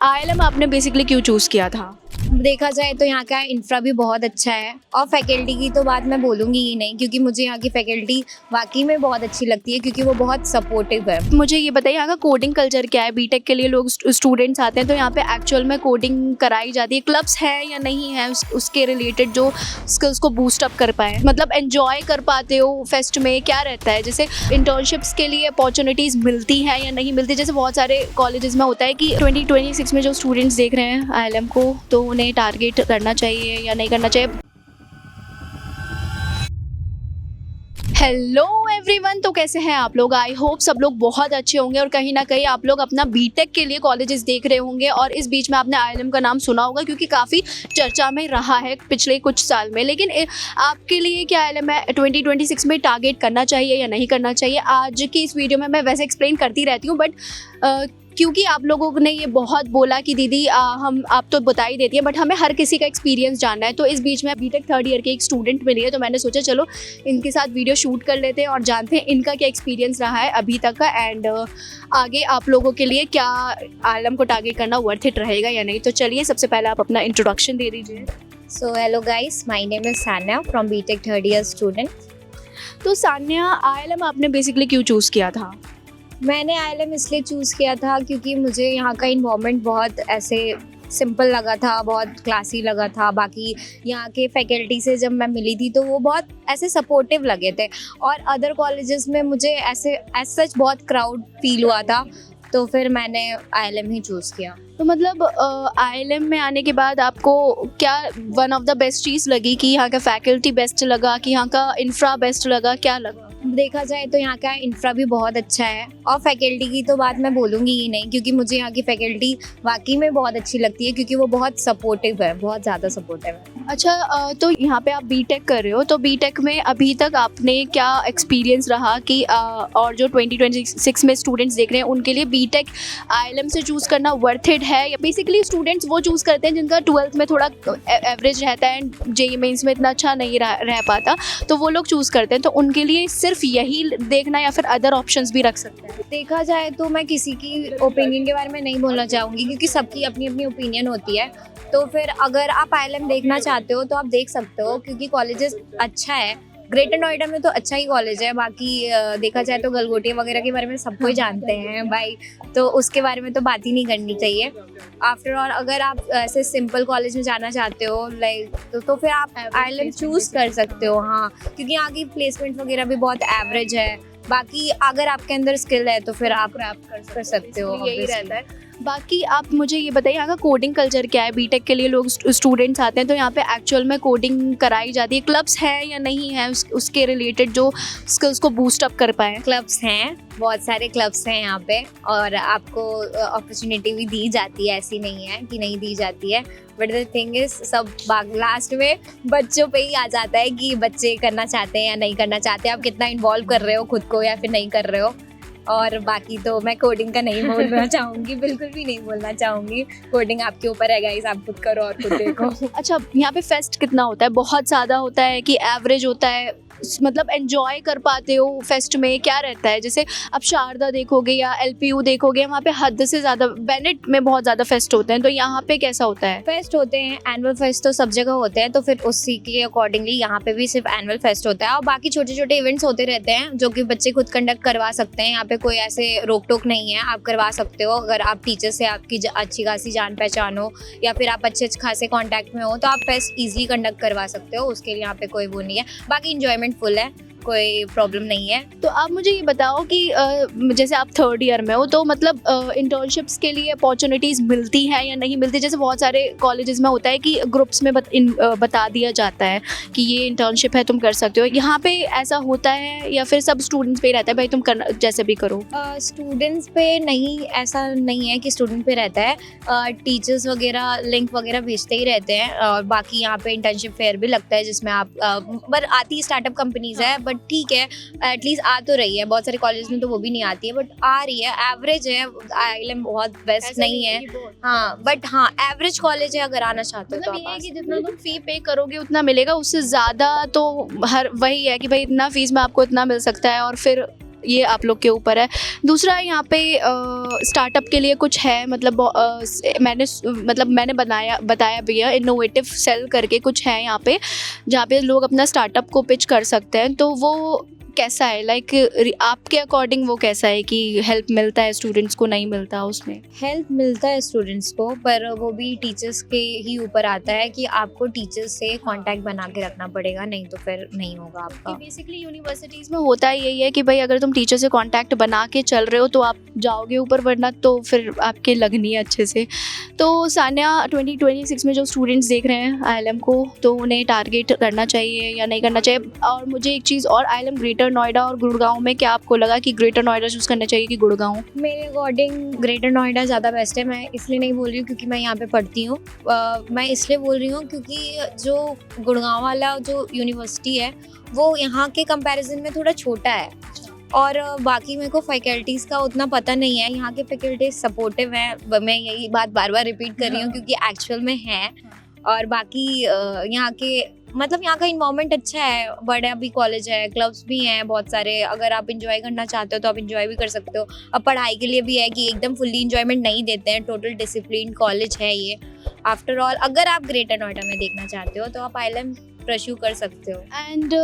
आईएलएम आपने बेसिकली क्यों चूज़ किया था? देखा जाए तो यहाँ का इंफ्रा भी बहुत अच्छा है और फैकल्टी की तो बात मैं बोलूँगी ही नहीं, क्योंकि मुझे यहाँ की फैकल्टी वाकई में बहुत अच्छी लगती है, क्योंकि वो बहुत सपोर्टिव है। मुझे ये बताइए यहाँ का कोडिंग कल्चर क्या है? बीटेक के लिए लोग स्टूडेंट्स आते हैं तो यहाँ पे एक्चुअल में कोडिंग कराई जाती है, क्लब्स है या नहीं है उसके रिलेटेड जो स्किल्स को बूस्ट अप कर पाए, मतलब एंजॉय कर पाते हो फेस्ट में, क्या रहता है? जैसे इंटर्नशिप्स के लिए अपॉर्चुनिटीज़ मिलती है या नहीं मिलती? जैसे बहुत सारे कॉलेजेस में होता है कि 2026 में जो स्टूडेंट्स देख रहे हैं आईएलएम को, तो उन्हें टारगेट करना चाहिए या नहीं करना चाहिए। हेलो एवरीवन, तो कैसे हैं आप लोग? आई होप सब लोग बहुत अच्छे होंगे और कहीं ना कहीं आप लोग अपना बीटेक के लिए कॉलेजेस देख रहे होंगे और इस बीच में आपने आईएलएम का नाम सुना होगा क्योंकि काफ़ी चर्चा में रहा है पिछले कुछ साल में। लेकिन आपके लिए क्या आईएलएम है 2026 में टारगेट करना चाहिए या नहीं करना चाहिए? आज की इस वीडियो में मैं वैसे एक्सप्लेन करती रहती हूँ, बट क्योंकि आप लोगों ने ये बहुत बोला कि दीदी आप तो बता ही देती हैं, बट हमें हर किसी का एक्सपीरियंस जानना है। तो इस बीच में बीटेक थर्ड ईयर के एक स्टूडेंट मिली है, तो मैंने सोचा चलो इनके साथ वीडियो शूट कर लेते हैं और जानते हैं इनका क्या एक्सपीरियंस रहा है अभी तक का, एंड आगे आप लोगों के लिए क्या आईएलएम को टारगेट करना वर्थ इट रहेगा या नहीं। तो चलिए सबसे पहले आप अपना इंट्रोडक्शन दे दीजिए। So hello guys, my name is Sanya from BTech third year student. तो सान्या, आईएलएम आपने बेसिकली क्यों चूज़ किया था? मैंने आईएलएम इसलिए चूज़ किया था क्योंकि मुझे यहाँ का इन्वायरमेंट बहुत ऐसे सिंपल लगा था, बहुत क्लासी लगा था। बाकी यहाँ के फैकल्टी से जब मैं मिली थी तो वो बहुत ऐसे सपोर्टिव लगे थे, और अदर कॉलेजेस में मुझे ऐसे एज सच बहुत क्राउड फील हुआ था, तो फिर मैंने आईएलएम ही चूज़ किया। तो मतलब आईएलएम में आने के बाद आपको क्या वन ऑफ द बेस्ट चीज़ लगी कि यहाँ का फैकल्टी बेस्ट लगा कि यहाँ का इंफ्रा बेस्ट लगा, क्या लगा? देखा जाए तो यहाँ का इंफ्रा भी बहुत अच्छा है और फैकल्टी की तो बात मैं बोलूँगी ही नहीं, क्योंकि मुझे यहाँ की फैकल्टी वाकई में बहुत अच्छी लगती है, क्योंकि वो बहुत सपोर्टिव है, बहुत ज़्यादा सपोर्टिव है। अच्छा, तो यहाँ पे आप बीटेक कर रहे हो, तो बीटेक में अभी तक आपने क्या एक्सपीरियंस रहा कि और जो 2026 में स्टूडेंट्स देख रहे हैं उनके लिए बीटेक आईएलएम से चूज़ करना वर्थ इट है, या बेसिकली स्टूडेंट्स वो चूज़ करते हैं जिनका 12th में थोड़ा एवरेज रहता है एंड जेईई मेंस में इतना अच्छा नहीं रह पाता, तो वो लोग चूज़ करते हैं, तो उनके लिए सिर्फ यही देखना या फिर अदर ऑप्शंस भी रख सकते हैं? देखा जाए तो मैं किसी की ओपिनियन के बारे में नहीं बोलना चाहूँगी, क्योंकि सबकी अपनी अपनी ओपिनियन होती है। तो फिर अगर आप आईएलएम देखना चाहते हो तो आप देख सकते हो, क्योंकि कॉलेजेस अच्छा है। ग्रेटर नोएडा में तो अच्छा ही कॉलेज है। बाकी देखा जाए तो गलगोटिया वगैरह के बारे में सबको ही जानते हैं भाई, तो उसके बारे में तो बात ही नहीं करनी चाहिए। आफ्टर ऑल अगर आप ऐसे सिंपल कॉलेज में जाना चाहते हो लाइक तो फिर आप आईएलएम चूज़ कर सकते हो। हाँ, क्योंकि यहाँ की प्लेसमेंट वगैरह भी बहुत एवरेज है। बाकी अगर आपके अंदर स्किल है तो फिर आप रैप कर सकते हो, यही रहता है। बाकी आप मुझे ये बताइए यहाँ का कोडिंग कल्चर क्या है? बीटेक के लिए लोग स्टूडेंट्स आते हैं तो यहाँ पे एक्चुअल में कोडिंग कराई जाती है, क्लब्स है या नहीं है उसके रिलेटेड जो स्किल्स को बूस्ट अप कर पाए? क्लब्स हैं, बहुत सारे क्लब्स हैं यहाँ पे, और आपको अपॉर्चुनिटी भी दी जाती है, ऐसी नहीं है कि नहीं दी जाती है। बट द थिंग इज सब लास्ट में बच्चों पे ही आ जाता है कि बच्चे करना चाहते हैं या नहीं करना चाहते, आप कितना इन्वॉल्व कर रहे हो खुद को या फिर नहीं कर रहे हो। और बाकी तो मैं कोडिंग का नहीं बोलना चाहूँगी, बिल्कुल भी नहीं बोलना चाहूँगी। कोडिंग आपके ऊपर है गाइस, आप खुद करो और खुद देखो। अच्छा, यहाँ पे फेस्ट कितना होता है? बहुत ज़्यादा होता है कि एवरेज होता है? मतलब एंजॉय कर पाते हो फेस्ट में, क्या रहता है? जैसे आप शारदा देखोगे या एलपीयू देखोगे, वहाँ पे हद से ज़्यादा, बेनेट में बहुत ज़्यादा फेस्ट होते हैं, तो यहाँ पे कैसा होता है? फेस्ट होते हैं, एनुअल फेस्ट तो सब जगह होते हैं, तो फिर उसी के अकॉर्डिंगली यहाँ पे भी सिर्फ एनुअल फेस्ट होता है। और बाकी छोटे छोटे इवेंट्स होते रहते हैं जो कि बच्चे खुद कंडक्ट करवा सकते हैं। यहाँ पे कोई ऐसे रोक टोक नहीं है, आप करवा सकते हो अगर आप टीचर से आपकी अच्छी खासी जान पहचान हो या फिर आप अच्छे खासे कॉन्टैक्ट में हो, तो आप फेस्ट ईजिली कंडक्ट करवा सकते हो। उसके लिए यहाँ पे कोई वो नहीं है, बाकी इंजॉयमेंट फुल है, कोई प्रॉब्लम नहीं है। तो आप मुझे ये बताओ कि जैसे आप थर्ड ईयर में हो, तो मतलब इंटर्नशिप्स के लिए अपॉर्चुनिटीज़ मिलती है या नहीं मिलती? जैसे बहुत सारे कॉलेजेस में होता है कि ग्रुप्स में बता दिया जाता है कि ये इंटर्नशिप है, तुम कर सकते हो। यहाँ पे ऐसा होता है या फिर सब स्टूडेंट्स पे ही रहता है भाई तुम करना जैसे भी करो? स्टूडेंट्स पे नहीं, ऐसा नहीं है कि स्टूडेंट पे रहता है। टीचर्स वगैरह लिंक वगैरह भेजते ही रहते हैं, और बाकी यहाँ पे इंटर्नशिप फेयर भी लगता है जिसमें आप पर आती स्टार्टअप कंपनीज है, बट ठीक है एटलीस्ट आ तो रही है। बहुत सारे कॉलेज में तो वो भी नहीं आती है, बट आ रही है। एवरेज है, आईएलएम बहुत बेस्ट नहीं है, हाँ, बट हाँ एवरेज कॉलेज है अगर आना चाहते हो तो मतलब ये है कि जितना तुम फी पे करोगे उतना मिलेगा, उससे ज़्यादा तो हर वही है कि भाई इतना फीस में आपको इतना मिल सकता है, और फिर ये आप लोग के ऊपर है। दूसरा यहाँ पे स्टार्टअप के लिए कुछ है, मतलब मैंने बताया भी है, इनोवेटिव सेल करके कुछ है यहाँ पे, जहाँ पे लोग अपना स्टार्टअप को पिच कर सकते हैं। तो वो कैसा है, लाइक आपके अकॉर्डिंग वो कैसा है कि हेल्प मिलता है स्टूडेंट्स को, नहीं मिलता उसमें? हेल्प मिलता है स्टूडेंट्स को, पर वो भी टीचर्स के ही ऊपर आता है कि आपको टीचर्स से कांटेक्ट बना के रखना पड़ेगा, नहीं तो फिर नहीं होगा आपका। बेसिकली यूनिवर्सिटीज़ में होता यही है कि भाई अगर तुम टीचर से कांटेक्ट बना के चल रहे हो तो आप जाओगे ऊपर, वरना तो फिर आपके लगनी है अच्छे से। तो सान्या 2026 में जो स्टूडेंट्स देख रहे हैं IIM को, तो उन्हें टारगेट करना चाहिए या नहीं करना चाहिए? और मुझे एक चीज़ और, IIM ग्रेटर नोएडा और गुड़गांव में क्या आपको लगा कि ग्रेटर नोएडा चूज़ करना चाहिए कि गुड़गांव? मेरे अकॉर्डिंग ग्रेटर नोएडा ज़्यादा बेस्ट है। मैं इसलिए नहीं बोल रही हूँ क्योंकि मैं यहाँ पे पढ़ती हूँ, मैं इसलिए बोल रही हूँ क्योंकि जो गुड़गांव वाला जो यूनिवर्सिटी है वो यहाँ के कंपैरिजन में थोड़ा छोटा है, और बाकी मेरे को फैकल्टीज़ का उतना पता नहीं है। यहाँ के फैकल्टीज सपोर्टिव हैं, मैं यही बात बार बार रिपीट कर रही हूँ क्योंकि एक्चुअल में है। और बाकी यहाँ के मतलब यहाँ का इन्वायरमेंट अच्छा है, बड़ा भी कॉलेज है, क्लब्स भी हैं बहुत सारे, अगर आप इंजॉय करना चाहते हो तो आप इंजॉय भी कर सकते हो। अब पढ़ाई के लिए भी है कि एकदम फुल्ली इंजॉयमेंट नहीं देते हैं, टोटल डिसिप्लिन कॉलेज है ये। आफ्टर ऑल अगर आप ग्रेटर नोएडा में देखना चाहते हो तो आप IIM परस्यू कर सकते हो। एंड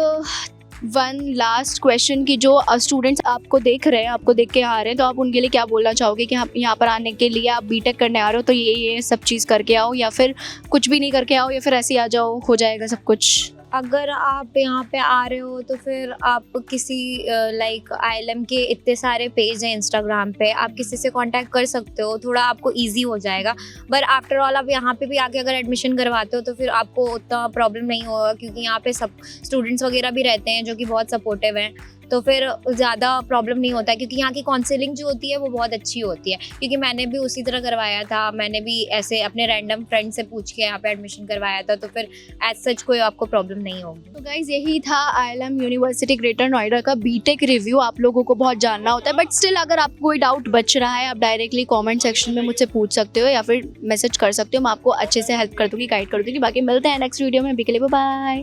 वन लास्ट क्वेश्चन कि जो स्टूडेंट्स आपको देख रहे हैं, आपको देख के आ रहे हैं, तो आप उनके लिए क्या बोलना चाहोगे कि आप यहाँ पर आने के लिए, आप बीटेक करने आ रहे हो तो ये सब चीज़ करके आओ, या फिर कुछ भी नहीं करके आओ, या फिर ऐसे ही आ जाओ, हो जाएगा सब कुछ? अगर आप यहाँ पे आ रहे हो तो फिर आप किसी लाइक IIM के इतने सारे पेज हैं इंस्टाग्राम पे, आप किसी से कांटेक्ट कर सकते हो, थोड़ा आपको इजी हो जाएगा। पर आफ्टर ऑल आप यहाँ पे भी आके अगर एडमिशन करवाते हो तो फिर आपको उतना प्रॉब्लम नहीं होगा क्योंकि यहाँ पे सब स्टूडेंट्स वगैरह भी रहते हैं जो कि बहुत सपोर्टिव हैं, तो फिर ज़्यादा प्रॉब्लम नहीं होता है क्योंकि यहाँ की काउंसलिंग जो होती है वो बहुत अच्छी होती है। क्योंकि मैंने भी उसी तरह करवाया था, मैंने भी ऐसे अपने रैंडम फ्रेंड से पूछ के यहाँ पे एडमिशन करवाया था, तो फिर एज सच कोई आपको प्रॉब्लम नहीं होगी। तो गाइज यही था IIM यूनिवर्सिटी ग्रेटर नोएडा का बीटेक रिव्यू। आप लोगों को बहुत जानना होता है, बट स्टिल अगर आपको कोई डाउट बच रहा है, आप डायरेक्टली कमेंट सेक्शन में मुझसे पूछ सकते हो या फिर मैसेज कर सकते हो, मैं आपको अच्छे से हेल्प कर दूँगी, गाइड कर दूँगी। बाकी मिलते हैं नेक्स्ट वीडियो में, अभी के लिए बाय बाय।